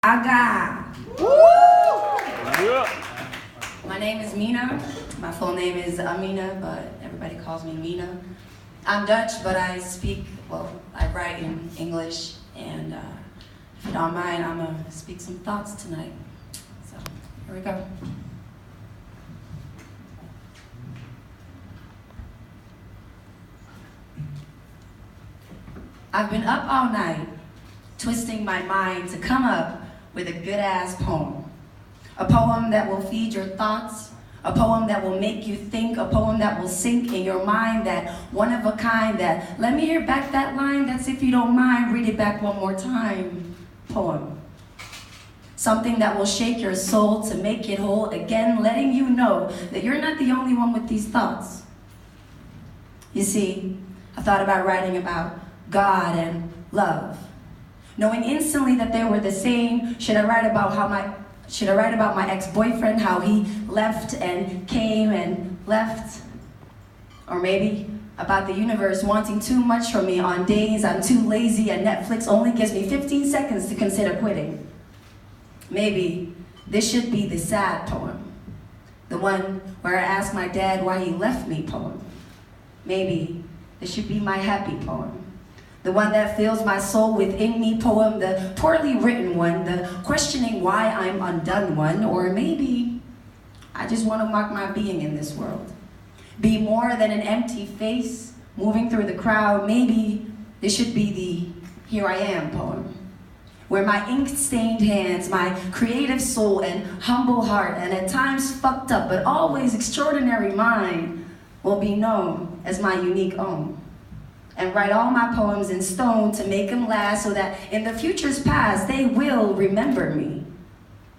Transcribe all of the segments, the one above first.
Hague. Yeah. My name is Mina. My full name is Amina, but everybody calls me Mina. I'm Dutch, but I write in English, and if you don't mind, I'm gonna speak some thoughts tonight. So, here we go. I've been up all night, twisting my mind to come up with a good-ass poem. A poem that will feed your thoughts, a poem that will make you think, a poem that will sink in your mind, that one of a kind, that let me hear back that line, that's if you don't mind, read it back one more time, poem. Something that will shake your soul to make it whole again, letting you know that you're not the only one with these thoughts. You see, I thought about writing about God and love, knowing instantly that they were the same. Should I write about my ex-boyfriend, how he left and came and left? Or maybe about the universe wanting too much from me on days I'm too lazy and Netflix only gives me 15 seconds to consider quitting. Maybe this should be the sad poem, the one where I ask my dad why he left me poem. Maybe this should be my happy poem, the one that fills my soul within me poem, the poorly written one, the questioning why I'm undone one, or maybe I just want to mark my being in this world. Be more than an empty face moving through the crowd. Maybe this should be the Here I Am poem, where my ink-stained hands, my creative soul and humble heart, and at times fucked up but always extraordinary mind will be known as my unique own. And write all my poems in stone to make them last so that in the future's past, they will remember me.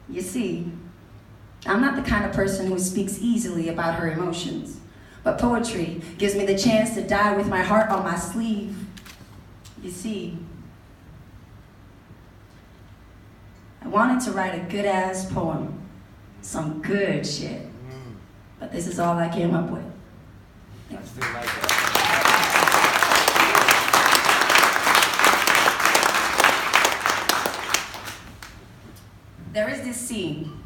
You see, I'm not the kind of person who speaks easily about her emotions, but poetry gives me the chance to die with my heart on my sleeve. You see, I wanted to write a good-ass poem, some good shit, but this is all I came up with. There is this scene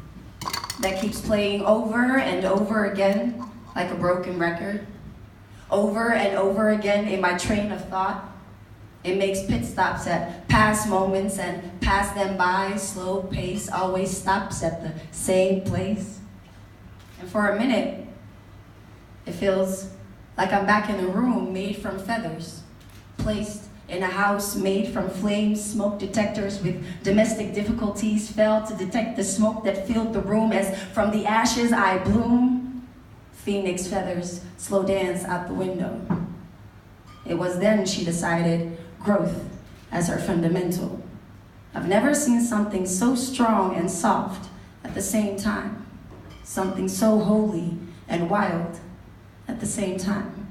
that keeps playing over and over again like a broken record. Over and over again in my train of thought. It makes pit stops at past moments and pass them by, slow pace, always stops at the same place. And for a minute, it feels like I'm back in a room made from feathers, placed in a house made from flames. Smoke detectors with domestic difficulties failed to detect the smoke that filled the room as from the ashes I bloom. Phoenix feathers slow dance out the window. It was then she decided growth as her fundamental. I've never seen something so strong and soft at the same time. Something so holy and wild at the same time.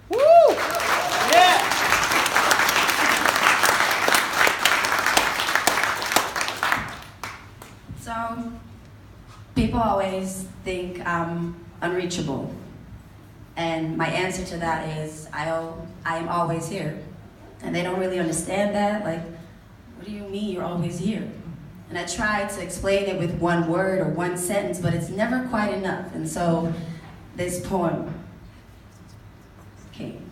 Woo! Yeah! So, people always think I'm unreachable. And my answer to that is, I am always here. And they don't really understand that. Like, what do you mean you're always here? And I try to explain it with one word or one sentence, but it's never quite enough. And so, this poem came.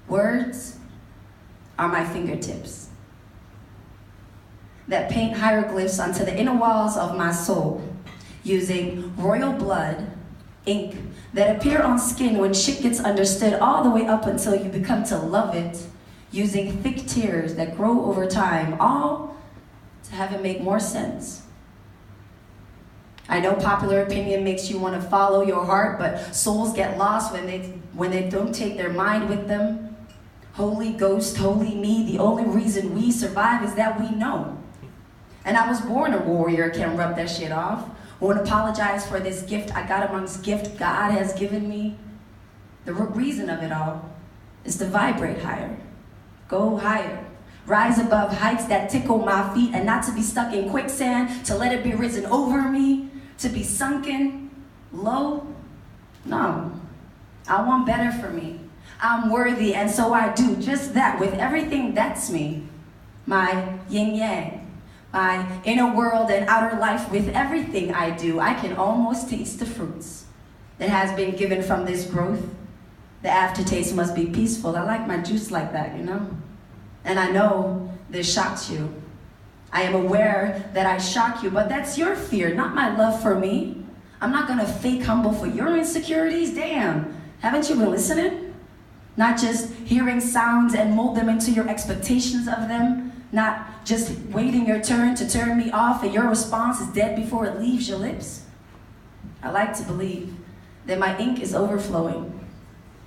Words are my fingertips that paint hieroglyphs onto the inner walls of my soul, using royal blood, ink, that appear on skin when shit gets understood all the way up until you become to love it, using thick tears that grow over time, all to have it make more sense. I know popular opinion makes you want to follow your heart, but souls get lost when they don't take their mind with them. Holy Ghost, holy me, the only reason we survive is that we know. And I was born a warrior, can't rub that shit off. Won't apologize for this gift I got amongst gift God has given me. The reason of it all is to vibrate higher, go higher, rise above heights that tickle my feet, and not to be stuck in quicksand, to let it be risen over me, to be sunken low. No, I want better for me. I'm worthy, and so I do just that with everything that's me. my yin-yang, my inner world and outer life. With everything I do, I can almost taste the fruits that has been given from this growth. The aftertaste must be peaceful. I like my juice like that, you know? And I know this shocks you. I am aware that I shock you, but that's your fear, not my love for me. I'm not gonna fake humble for your insecurities. Damn, haven't you been listening? Not just hearing sounds and mold them into your expectations of them. Not just waiting your turn to turn me off and your response is dead before it leaves your lips. I like to believe that my ink is overflowing,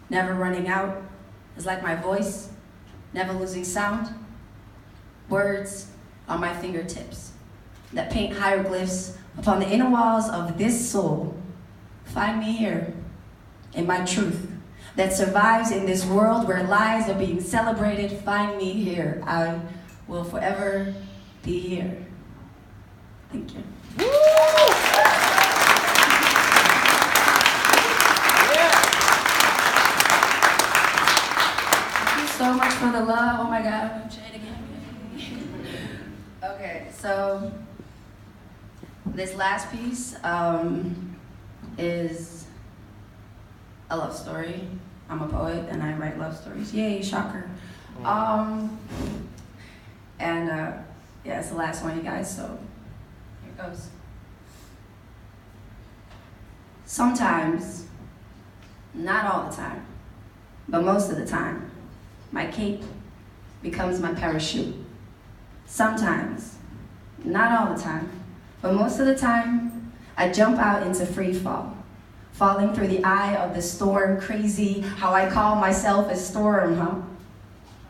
never running out. It's like my voice, never losing sound. Words on my fingertips that paint hieroglyphs upon the inner walls of this soul. Find me here in my truth that survives in this world where lies are being celebrated. Find me here. I will forever be here. Thank you. Thank you so much for the love. Oh my God, I'm trying again. Okay, so this last piece is a love story. I'm a poet and I write love stories. Yay, shocker. Yeah, it's the last one, you guys, so here it goes. Sometimes, not all the time, but most of the time, my cape becomes my parachute. Sometimes, not all the time, but most of the time, I jump out into free fall, falling through the eye of the storm. Crazy how I call myself a storm, huh?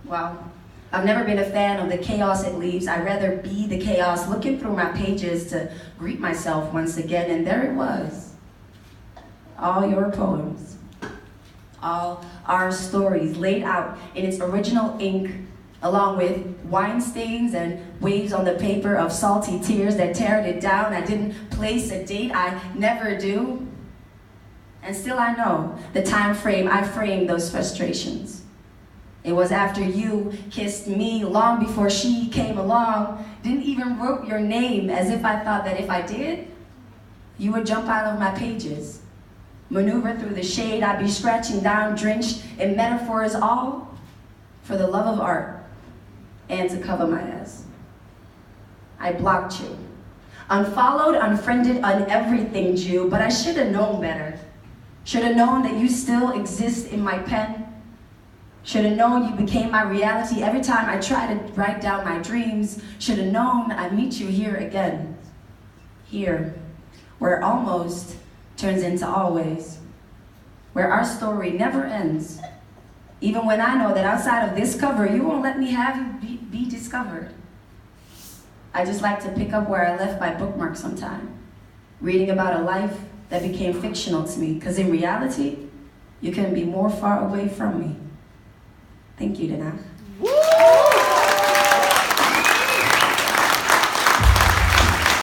Well, I've never been a fan of the chaos it leaves. I'd rather be the chaos, looking through my pages to greet myself once again, and there it was. All your poems, all our stories laid out in its original ink, along with wine stains and waves on the paper of salty tears that teared it down. I didn't place a date, I never do. And still I know the time frame I framed those frustrations. It was after you kissed me, long before she came along. Didn't even wrote your name, as if I thought that if I did, you would jump out of my pages. Maneuver through the shade, I'd be scratching down, drenched in metaphors, all for the love of art and to cover my ass. I blocked you. Unfollowed, unfriended, everything, Jew, but I should have known better. Should have known that you still exist in my pen. Should have known you became my reality every time I try to write down my dreams. Should have known I'd meet you here again. Here, where almost turns into always. Where our story never ends. Even when I know that outside of this cover, you won't let me have you be discovered. I just like to pick up where I left my bookmark sometime. Reading about a life that became fictional to me. Because in reality, you couldn't be more far away from me. Thank you, Dana.